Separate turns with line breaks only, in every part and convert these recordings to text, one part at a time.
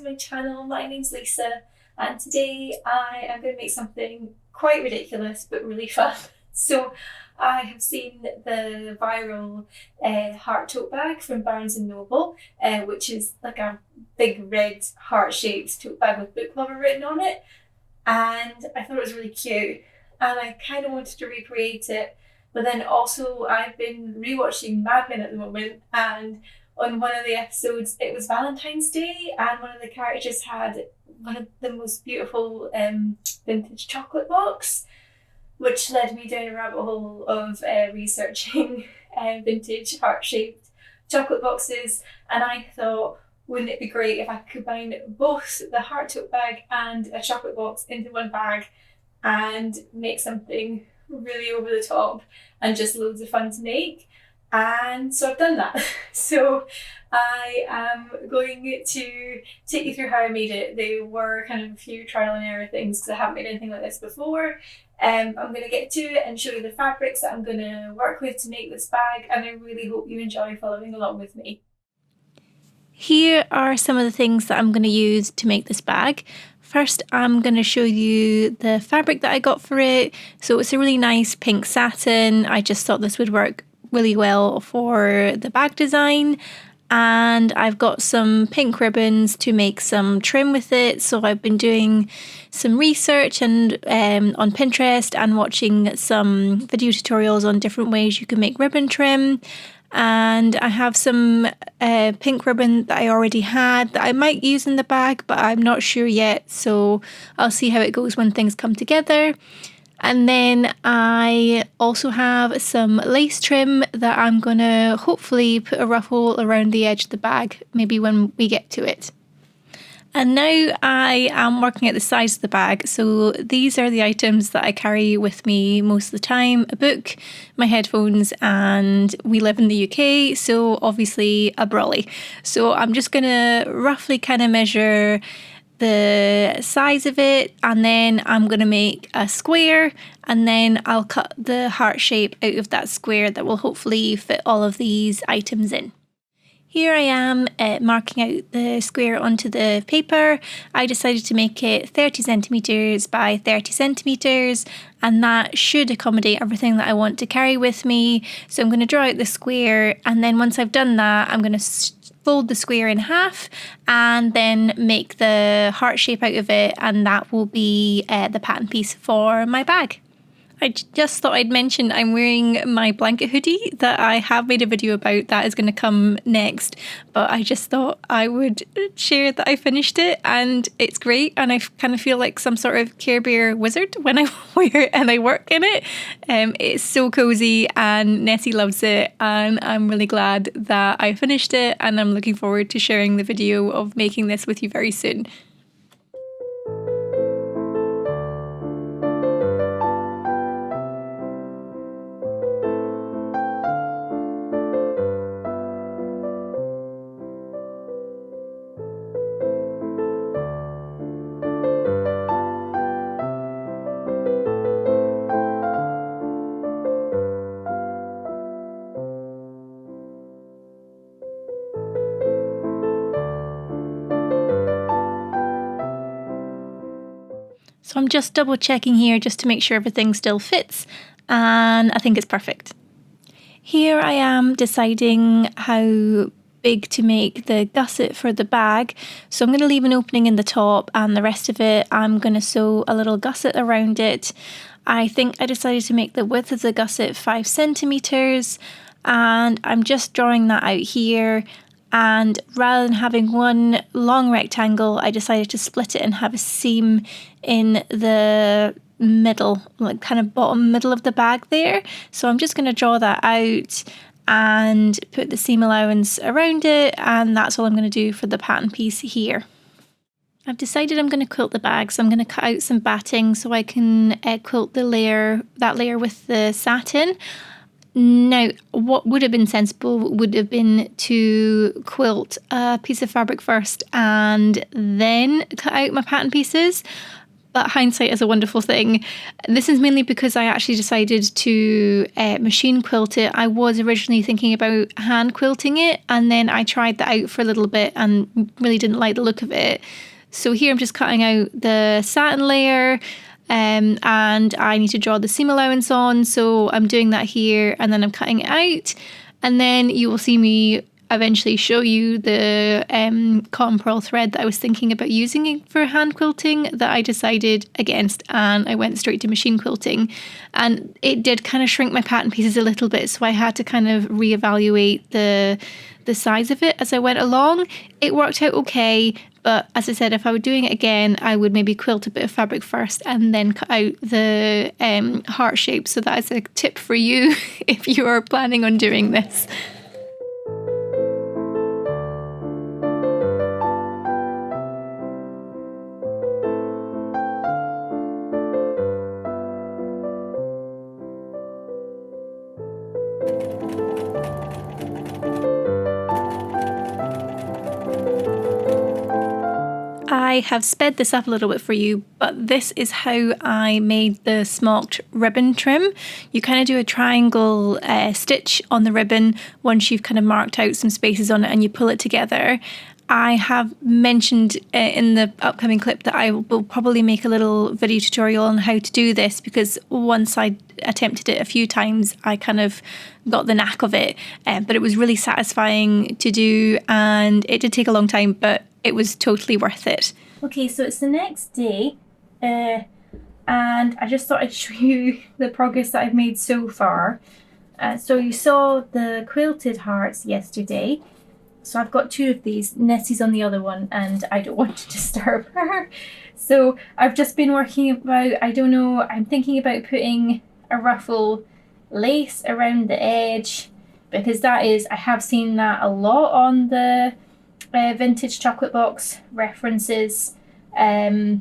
to my channel. My name's Lisa and today I am going to make something quite ridiculous but really fun. So I have seen the viral heart tote bag from Barnes & Noble, which is like a big red heart-shaped tote bag with book lover written on it, and I thought it was really cute and I kind of wanted to recreate it. But then also I've been rewatching Mad Men at the moment, and on one of the episodes it was Valentine's Day and one of the characters had one of the most beautiful vintage chocolate box, which led me down a rabbit hole of researching vintage heart-shaped chocolate boxes. And I thought, wouldn't it be great if I could combine both the heart tote bag and a chocolate box into one bag and make something really over the top and just loads of fun to make? And so I've done that. So I am going to take you through how I made it. There were kind of a few trial and error things because I haven't made anything like this before. I'm going to get to it and show you the fabrics that I'm going to work with to make this bag, and I really hope you enjoy following along with me.
Here are some of the things that I'm going to use to make this bag. First, I'm going to show you the fabric that I got for it. So it's a really nice pink satin. I just thought this would work really well for the bag design. And I've got some pink ribbons to make some trim with it. So I've been doing some research and on Pinterest and watching some video tutorials on different ways you can make ribbon trim. And I have some pink ribbon that I already had that I might use in the bag, but I'm not sure yet. So I'll see how it goes when things come together. And then I also have some lace trim that I'm going to hopefully put a ruffle around the edge of the bag, maybe when we get to it. And now I am working at the size of the bag. So these are the items that I carry with me most of the time: a book, my headphones, and we live in the UK, so obviously a brolly. So I'm just going to roughly kind of measure the size of it, and then I'm going to make a square, and then I'll cut the heart shape out of that square that will hopefully fit all of these items in. Here I am marking out the square onto the paper. I decided to make it 30 centimetres by 30 centimetres, and that should accommodate everything that I want to carry with me. So I'm going to draw out the square, and then once I've done that, I'm going to fold the square in half and then make the heart shape out of it, and that will be the pattern piece for my bag. I just thought I'd mention I'm wearing my blanket hoodie that I have made a video about. That is going to come next, but I just thought I would share that I finished it and it's great, and I kind of feel like some sort of Care Bear wizard when I wear it and I work in it. It's so cozy and Nessie loves it, and I'm really glad that I finished it, and I'm looking forward to sharing the video of making this with you very soon. So I'm just double checking here just to make sure everything still fits, and I think it's perfect. Here I am deciding how big to make the gusset for the bag. So I'm going to leave an opening in the top, and the rest of it I'm going to sew a little gusset around it. I think I decided to make the width of the gusset 5 centimetres, and I'm just drawing that out here. And rather than having one long rectangle, I decided to split it and have a seam in the middle, like kind of bottom middle of the bag there. So I'm just going to draw that out and put the seam allowance around it, and that's all I'm going to do for the pattern piece here. I've decided I'm going to quilt the bag, so I'm going to cut out some batting so I can quilt that layer with the satin. Now, what would have been sensible would have been to quilt a piece of fabric first and then cut out my pattern pieces. but hindsight is a wonderful thing. This is mainly because I actually decided to machine quilt it. I was originally thinking about hand quilting it, and then I tried that out for a little bit and really didn't like the look of it. So here I'm just cutting out the satin layer, and I need to draw the seam allowance on, so I'm doing that here, and then I'm cutting it out, and then you will see me eventually show you the cotton pearl thread that I was thinking about using for hand quilting that I decided against, and I went straight to machine quilting, and it did kind of shrink my pattern pieces a little bit, so I had to kind of reevaluate the size of it as I went along. It worked out okay, but as I said, if I were doing it again, I would maybe quilt a bit of fabric first and then cut out the heart shape. So that is a tip for you if you are planning on doing this. I have sped this up a little bit for you, but this is how I made the smocked ribbon trim. You kind of do a triangle stitch on the ribbon once you've kind of marked out some spaces on it, and you pull it together. I have mentioned in the upcoming clip that I will probably make a little video tutorial on how to do this, because once I attempted it a few times, I kind of got the knack of it, but it was really satisfying to do, and it did take a long time, but it was totally worth it. Okay, so it's the next day, and I just thought I'd show you the progress that I've made so far. So you saw the quilted hearts yesterday. So I've got two of these. Nessie's on the other one, and I don't want to disturb her. So I've just been working about, I don't know, I'm thinking about putting a ruffle lace around the edge, because that is, I have seen that a lot on the vintage chocolate box references, and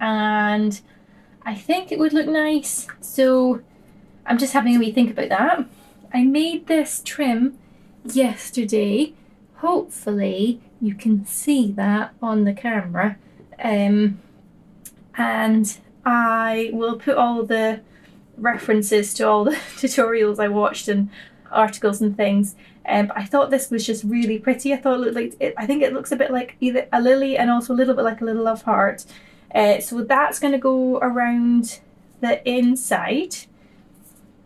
I think it would look nice. So I'm just having a wee think about that. I made this trim yesterday. Hopefully you can see that on the camera, and I will put all the references to all the tutorials I watched and articles and things. But I thought this was just really pretty. I thought it looked like I think it looks a bit like either a lily and also a little bit like a little love heart. So that's going to go around the inside.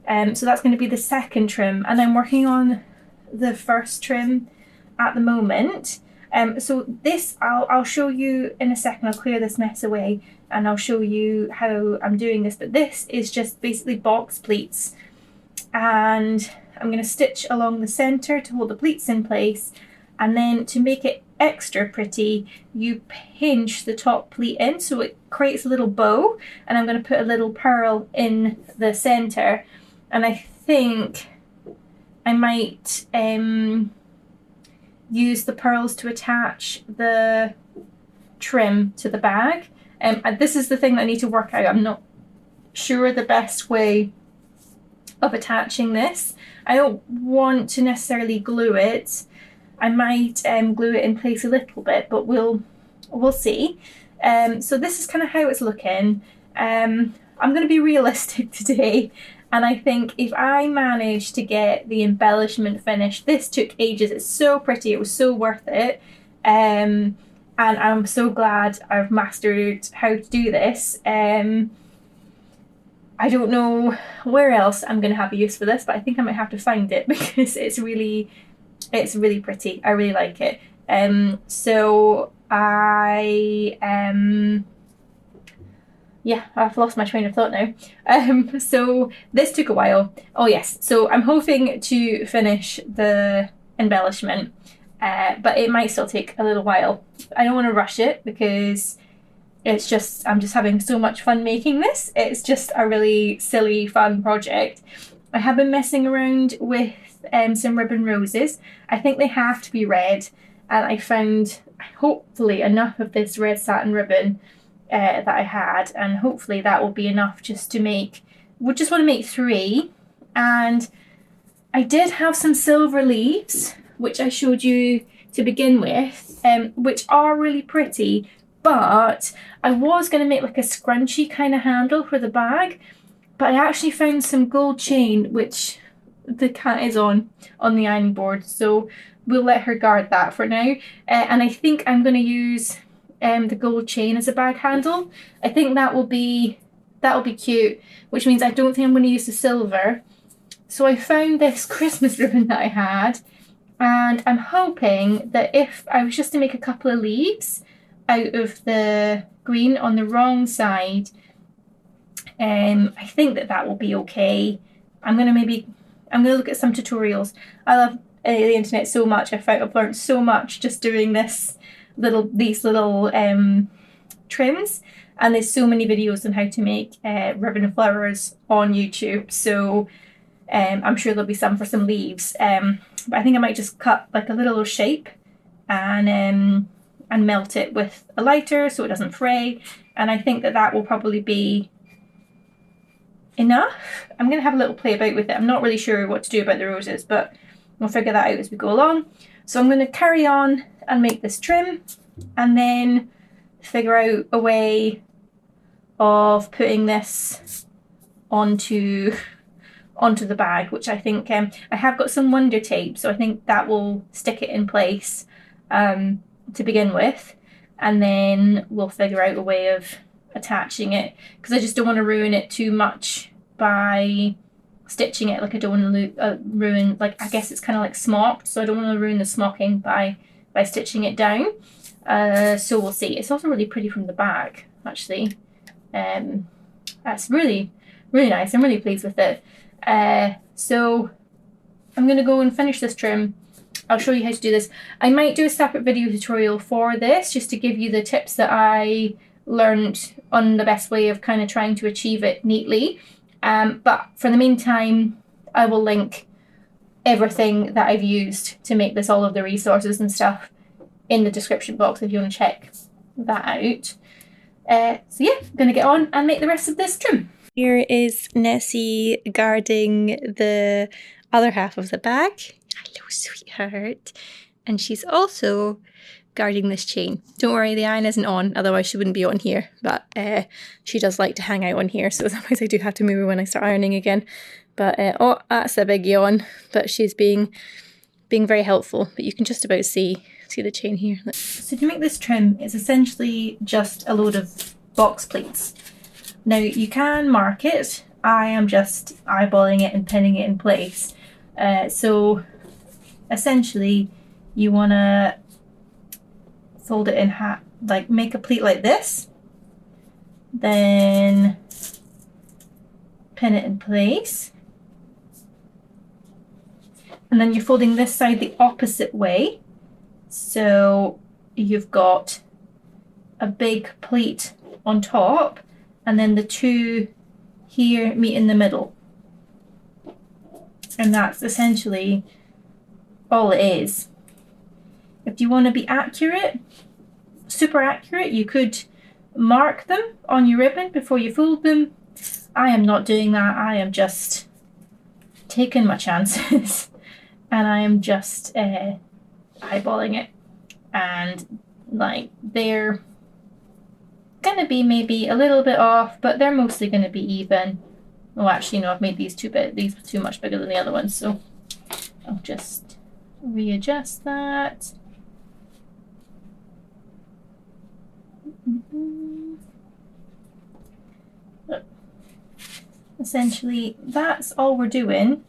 So that's going to be the second trim, and I'm working on the first trim at the moment. So this I'll show you in a second. I'll clear this mess away and I'll show you how I'm doing this. But this is just basically box pleats, and I'm going to stitch along the center to hold the pleats in place, and then to make it extra pretty, you pinch the top pleat in so it creates a little bow, and I'm going to put a little pearl in the center, and I think I might use the pearls to attach the trim to the bag. This is the thing that I need to work out. I'm not sure the best way of attaching this. I don't want to necessarily glue it. I might glue it in place a little bit, but we'll see. So this is kind of how it's looking. I'm going to be realistic today, and I think if I manage to get the embellishment finished, this took ages. It's so pretty. It was so worth it. And I'm so glad I've mastered how to do this. I don't know where else I'm going to have a use for this, but I think I might have to find it because it's really pretty. I really like it. So I've lost my train of thought now. So this took a while. Oh yes, so I'm hoping to finish the embellishment, but it might still take a little while. I don't want to rush it because I'm just having so much fun making this. It's just a really silly, fun project. I have been messing around with some ribbon roses. I think they have to be red, and I found hopefully enough of this red satin ribbon that I had, and hopefully that will be enough just to make, we just want to make 3. And I did have some silver leaves, which I showed you to begin with, which are really pretty, but I was going to make like a scrunchy kind of handle for the bag, but I actually found some gold chain, which the cat is on the ironing board, so we'll let her guard that for now. And I think I'm going to use the gold chain as a bag handle. I think that'll be cute, which means I don't think I'm going to use the silver. So I found this Christmas ribbon that I had, and I'm hoping that if I was just to make a couple of leaves out of the green on the wrong side, I think that will be okay. I'm gonna look at some tutorials. I love the internet so much. I've learned so much just doing these little trims, and there's so many videos on how to make ribbon flowers on YouTube. So I'm sure there'll be some for some leaves. But I think I might just cut like a little shape and melt it with a lighter so it doesn't fray. And I think that will probably be enough. I'm going to have a little play about with it. I'm not really sure what to do about the roses, but we'll figure that out as we go along. So I'm going to carry on and make this trim, and then figure out a way of putting this onto the bag, which I think I have got some Wonder Tape, so I think that will stick it in place to begin with, and then we'll figure out a way of attaching it, because I just don't want to ruin it too much by stitching it. Like I don't want to ruin, like, I guess it's kind of like smocked, so I don't want to ruin the smocking by stitching it down. So we'll see. It's also really pretty from the back, actually. That's really, really nice. I'm really pleased with it. So I'm going to go and finish this trim. I'll show you how to do this. I might do a separate video tutorial for this, just to give you the tips that I learned on the best way of kind of trying to achieve it neatly. But for the meantime, I will link everything that I've used to make this, all of the resources and stuff, in the description box if you want to check that out. So yeah, I'm going to get on and make the rest of this trim. Here is Nessie guarding the other half of the bag. Hello, sweetheart. And she's also guarding this chain. Don't worry, the iron isn't on, otherwise she wouldn't be on here. But she does like to hang out on here, so sometimes I do have to move her when I start ironing again. But oh, that's a big yawn. But she's being very helpful. But you can just about see the chain here. So to make this trim, it's essentially just a load of box pleats. Now you can mark it. I am just eyeballing it and pinning it in place. So essentially you want to fold it in half, like make a pleat like this, then pin it in place, and then you're folding this side the opposite way, so you've got a big pleat on top, and then the two here meet in the middle. And that's essentially all it is. If you want to be accurate, super accurate, you could mark them on your ribbon before you fold them. I am not doing that. I am just taking my chances and I am just eyeballing it. And like, they're gonna be maybe a little bit off, but they're mostly gonna be even. Oh, actually no, I've made these too big. These are too much bigger than the other ones, so I'll just readjust that. Look. Essentially, that's all we're doing.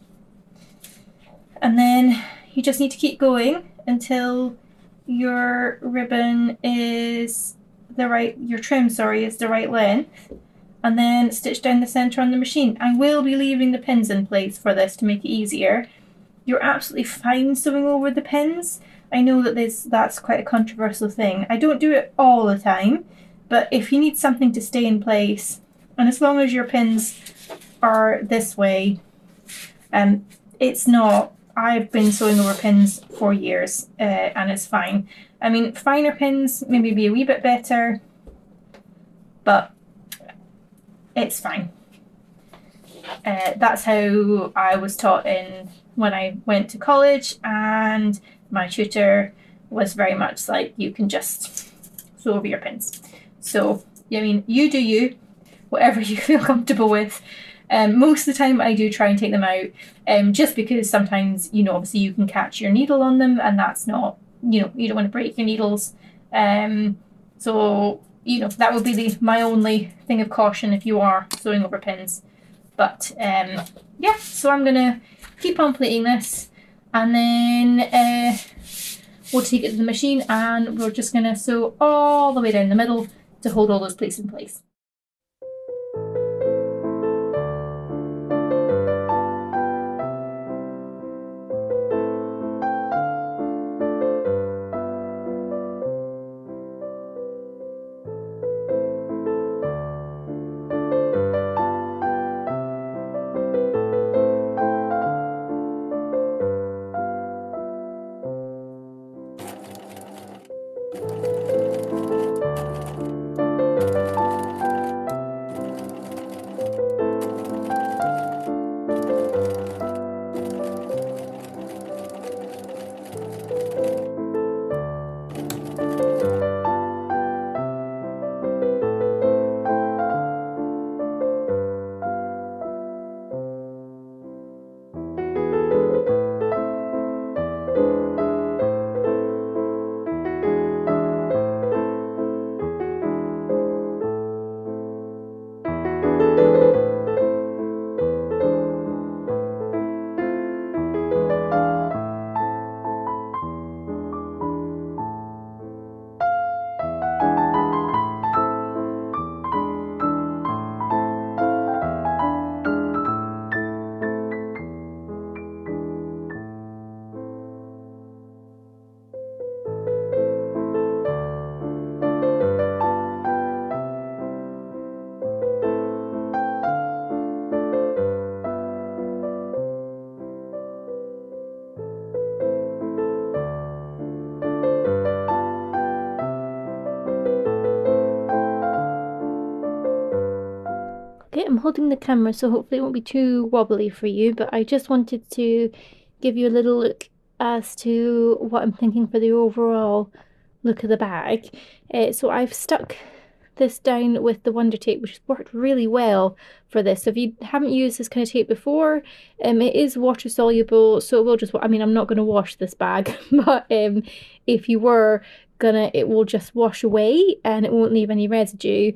And then you just need to keep going until your ribbon is your trim, is the right length, and then stitch down the center on the machine. I will be leaving the pins in place for this to make it easier. You're absolutely fine sewing over the pins. I know that that's quite a controversial thing. I don't do it all the time, but if you need something to stay in place, and as long as your pins are this way, it's not. I've been sewing over pins for years, and it's fine. I mean, finer pins maybe be a wee bit better, but it's fine. That's how I was taught when I went to college, and my tutor was very much like, you can just
so over your pins. So, I mean, you do you, whatever you feel comfortable with. Most of the time I do try and take them out, just because sometimes, you know, obviously you can catch your needle on them, and that's not, you know, you don't want to break your needles. So, you know, that would be my only thing of caution if you are sewing over pins. But yeah, so I'm going to keep on pleating this, and then we'll take it to the machine, and we're just going to sew all the way down the middle to hold all those pleats in place. Okay, I'm holding the camera, so hopefully it won't be too wobbly for you, but I just wanted to give you a little look as to what I'm thinking for the overall look of the bag. So I've stuck this down with the Wonder Tape, which has worked really well for this. So if you haven't used this kind of tape before, it is water soluble, so it will just, I mean, I'm not going to wash this bag, but if you were gonna, it will just wash away and it won't leave any residue.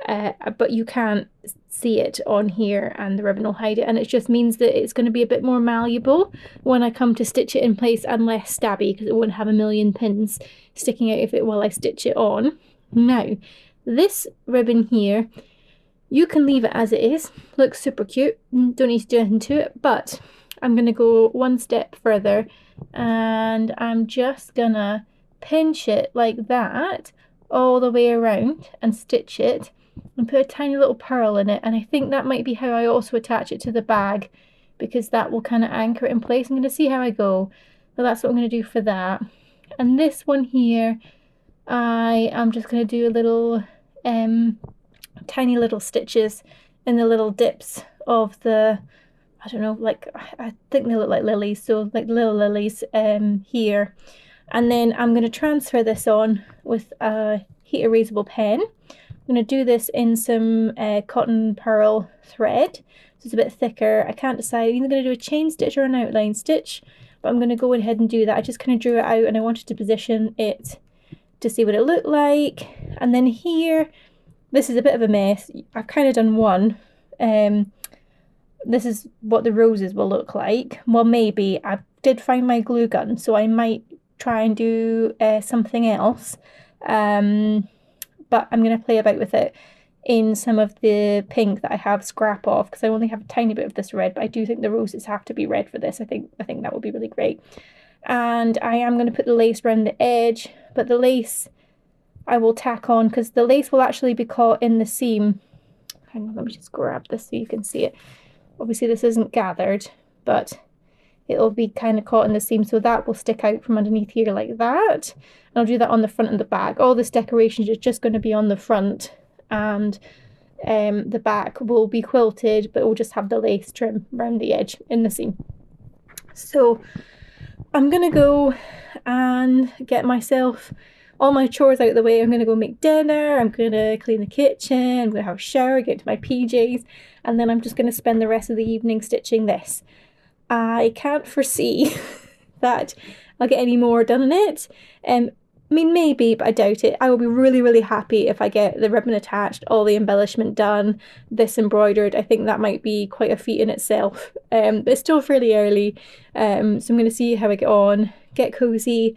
But you can't see it on here, and the ribbon will hide it, and it just means that it's going to be a bit more malleable when I come to stitch it in place, and less stabby, because it won't have a million pins sticking out of it while I stitch it on. Now, this ribbon here, you can leave it as it is. Looks super cute, don't need to do anything to it, but I'm going to go one step further, and I'm just gonna pinch it like that all the way around and stitch it and put a tiny little pearl in it, and I think that might be how I also attach it to the bag, because that will kind of anchor it in place. I'm going to see how I go, but that's what I'm going to do for that. And this one here, I am just going to do a little tiny little stitches in the little dips of the, I don't know, like, I think they look like lilies, so like little lilies here. And then I'm going to transfer this on with a heat erasable pen. I'm going to do this in some cotton pearl thread, so it's a bit thicker. I can't decide, I'm either going to do a chain stitch or an outline stitch, but I'm going to go ahead and do that. I just kind of drew it out, and I wanted to position it to see what it looked like. And then here, this is a bit of a mess. I've kind of done one. This is what the roses will look like. Well, maybe. I did find my glue gun, so I might try and do something else. But I'm going to play about with it in some of the pink that I have scrap off, because I only have a tiny bit of this red, but I do think the roses have to be red for this. I think that would be really great. And I am going to put the lace around the edge, but the lace I will tack on, because the lace will actually be caught in the seam. Hang on, let me just grab this so you can see it. Obviously this isn't gathered, but it'll be kind of caught in the seam, so that will stick out from underneath here like that. And I'll do that on the front and the back. All this decoration is just going to be on the front, and the back will be quilted, but it will just have the lace trim around the edge in the seam. So I'm going to go and get myself
all my chores out of the way. I'm going to go make dinner, I'm going to clean the kitchen, I'm going to have a shower, get into my PJs, and then I'm just going to spend the rest of the evening stitching this. I can't foresee that I'll get any more done in it. I mean, maybe, but I doubt it. I will be really, really happy if I get the ribbon attached, all the embellishment done, this embroidered. I think that might be quite a feat in itself. But it's still fairly early, so I'm going to see how I get on, get cozy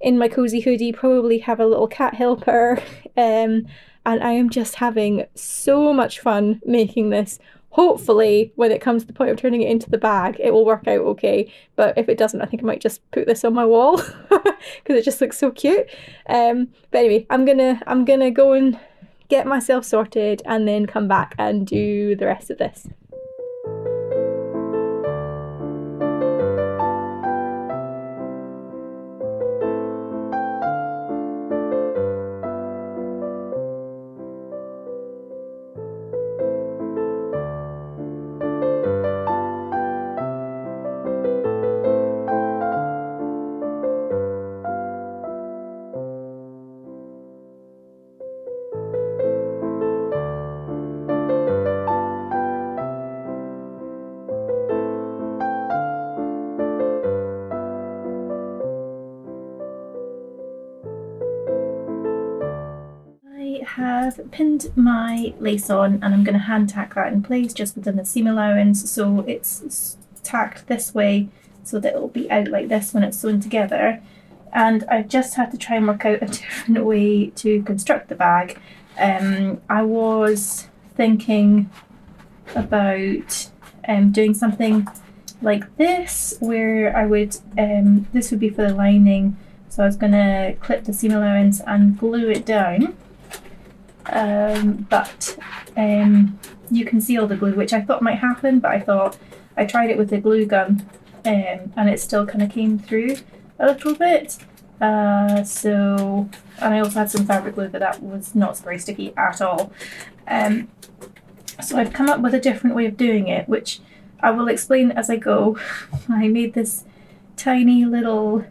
in my cozy hoodie, probably have a little cat helper, and I am just having so much fun making this. Hopefully, when it comes to the point of turning it into the bag, it will work out okay. But if it doesn't, I think I might just put this on my wall because it just looks so cute. But anyway, I'm gonna go and get myself sorted and then come back and do the rest of this. Have pinned my lace on and I'm going to hand tack that in place just within the seam allowance, so it's tacked this way so that it'll be out like this when it's sewn together. And I've just had to try and work out a different way to construct the bag. I was thinking about doing something like this, where I would this would be for the lining, so I was going to clip the seam allowance and glue it down. But you can see all the glue, which I thought might happen, but I tried it with a glue gun and it still kind of came through a little bit. And I also had some fabric glue, but that was not very sticky at all. So I've come up with a different way of doing it, which I will explain as I go. I made this tiny little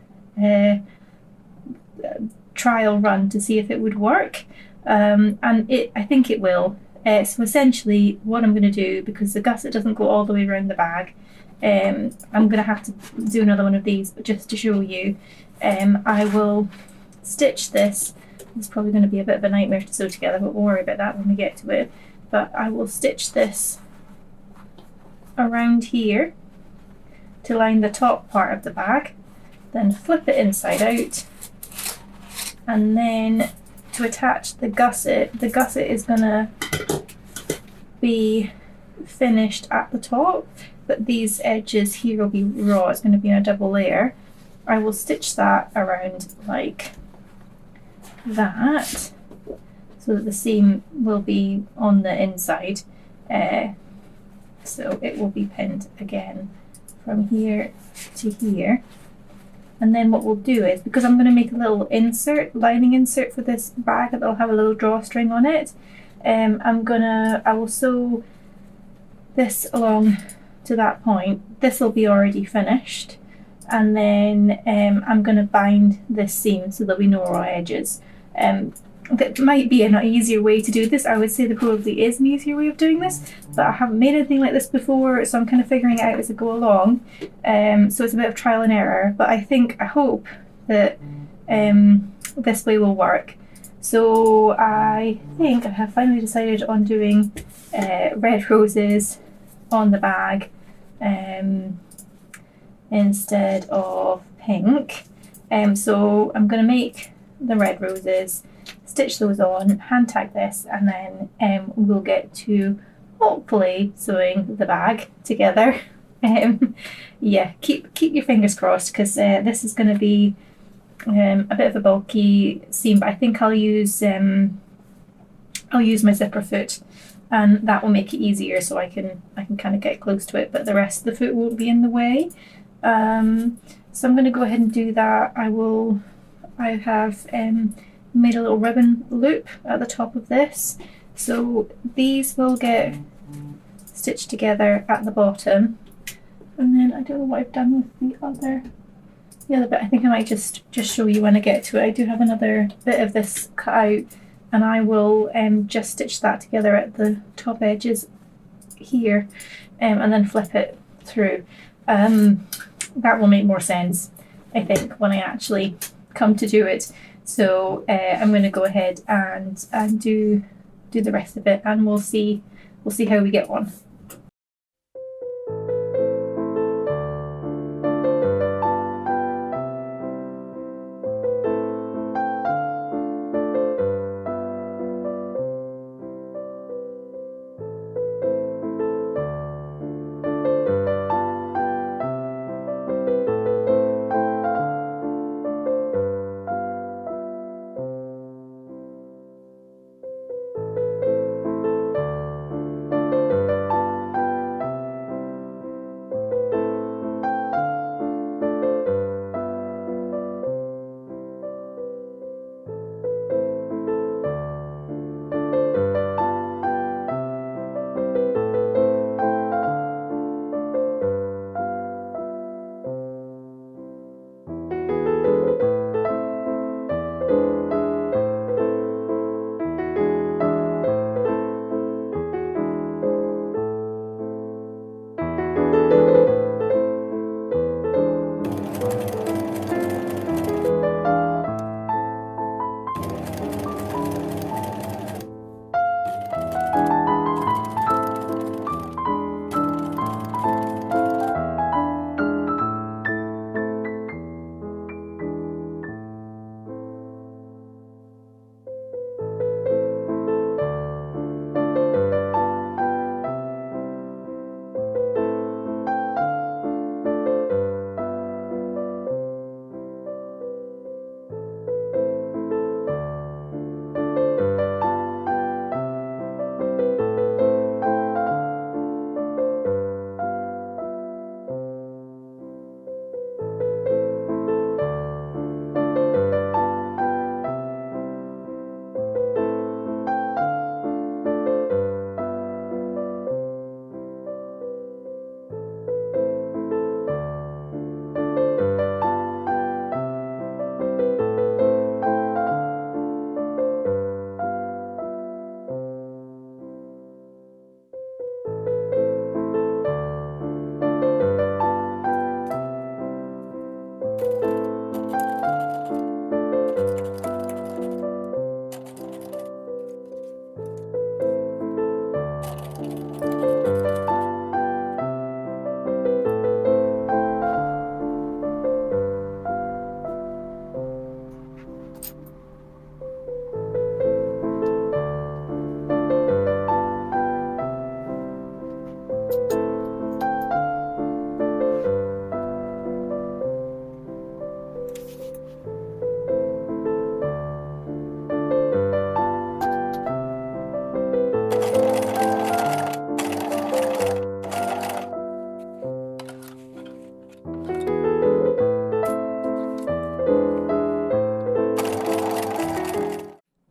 trial run to see if it would work. And I think it will. So essentially what I'm going to do, because the gusset doesn't go all the way around the bag, I'm going to have to do another one of these, but just to show you, I will stitch this. It's probably going to be a bit of a nightmare to sew together, but we'll worry about that when we get to it. But I will stitch this around here to line the top part of the bag, then flip it inside out, and then to attach the gusset is going to be finished at the top, but these edges here will be raw. It's going to be in a double layer. I will stitch that around like that so that the seam will be on the inside, so it will be pinned again from here to here. And then what we'll do is, because I'm going to make a little lining insert for this bag that'll have a little drawstring on it, I will sew this along to that point. This will be already finished, and then I'm going to bind this seam so there'll be no raw edges. That might be an easier way to do this. I would say there probably is an easier way of doing this, but I haven't made anything like this before, so I'm kind of figuring it out as I go along. So it's a bit of trial and error, but I hope that this way will work. So I think I have finally decided on doing red roses on the bag instead of pink. So I'm going to make the red roses, stitch those on, hand tag this, and then we'll get to hopefully sewing the bag together. Yeah, keep your fingers crossed, because this is going to be a bit of a bulky seam, but I think I'll use my zipper foot, and that will make it easier, so I can kind of get close to it, but the rest of the foot won't be in the way. So I'm going to go ahead and do that. I have made a little ribbon loop at the top of this, so these will get stitched together at the bottom, and then I don't know what I've done with the other
the other bit, I think I might just show you when I get to it. I do have another bit of this cut out, and I will just stitch that together at the top edges here, and then flip it through. That will make more sense, I think, when I actually come to do it. So I'm going to go ahead and do the rest of it, and we'll see how we get on.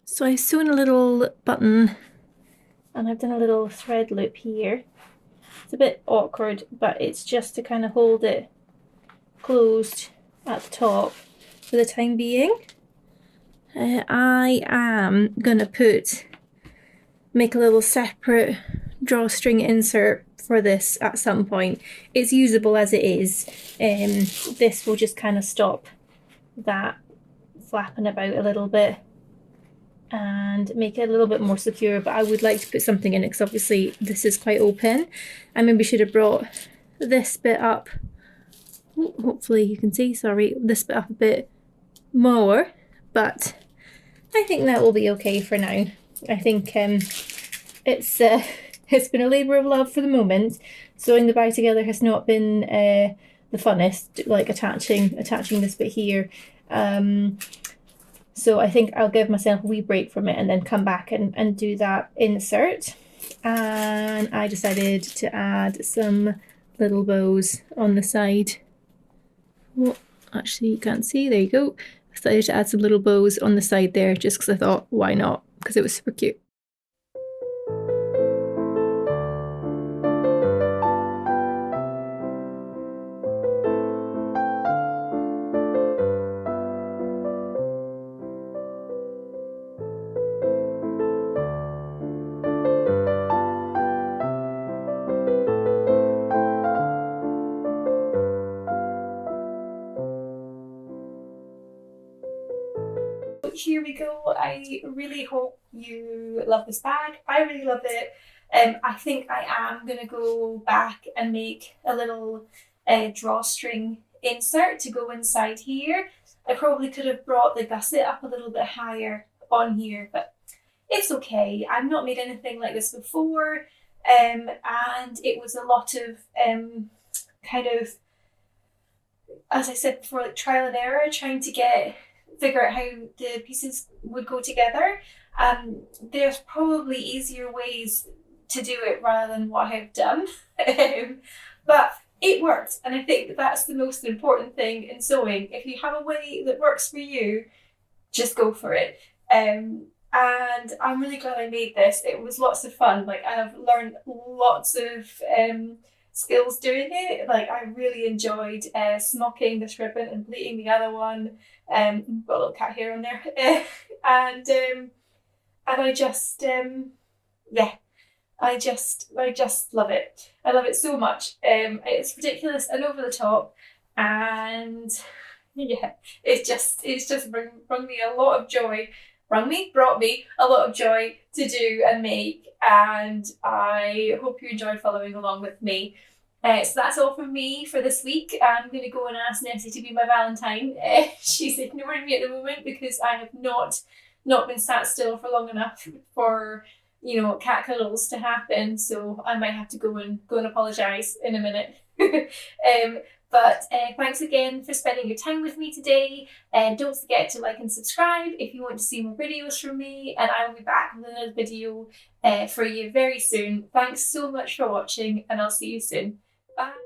So I've sewn a little button and I've done a little thread loop here. It's a bit awkward, but it's just to kind of hold it closed at the top for the time being. I am gonna make a little separate drawstring insert for this at some point. It's usable as it is. This will just kind of stop that flapping about a little bit and make it a little bit more secure, but I would like to put something in it because obviously this is quite open. I maybe should have brought this bit up, hopefully you can see, sorry, this bit up a bit more, but I think that will be okay for now. I think it's been a labour of love for the moment. Sewing the bag together has not been the funnest, like attaching this bit here. So I think I'll give myself a wee break from it and then come back and do that insert. And I decided to add some little bows on the side. Well, actually you can't see, there you go. I decided to add some little bows on the side there just because I thought, why not? Because it was super cute. here we go. I really hope you love this bag. I really love it. I think I am going to go back and make a little drawstring insert to go inside here. I probably could have brought the gusset up a little bit higher on here, but it's okay. I've not made anything like this before, and it was a lot of kind of, as I said before, like trial and error, trying to figure out how the pieces would go together. There's probably easier ways to do it rather than what I've done, but it worked, and I think that's the most important thing in sewing. If you have a way that works for you, just go for it. And I'm really glad I made this. It was lots of fun. Like, I have learned lots of skills doing it. Like, I really enjoyed smocking this ribbon and pleating the other one. Got a little cat hair on there. And I just I just love it. I love it so much. It's ridiculous and over the top, and yeah, it's just brought me a lot of joy to do and make, and I hope you enjoyed following along with me. So that's all from me for this week. I'm going to go and ask Nessie to be my Valentine. She's ignoring me at the moment because I have not been sat still for long enough for, you know, cat cuddles to happen. So I might have to go and apologise in a minute. But thanks again for spending your time with me today. And don't forget to like and subscribe if you want to see more videos from me. And I will be back with another video for you very soon. Thanks so much for watching, and I'll see you soon. Bye.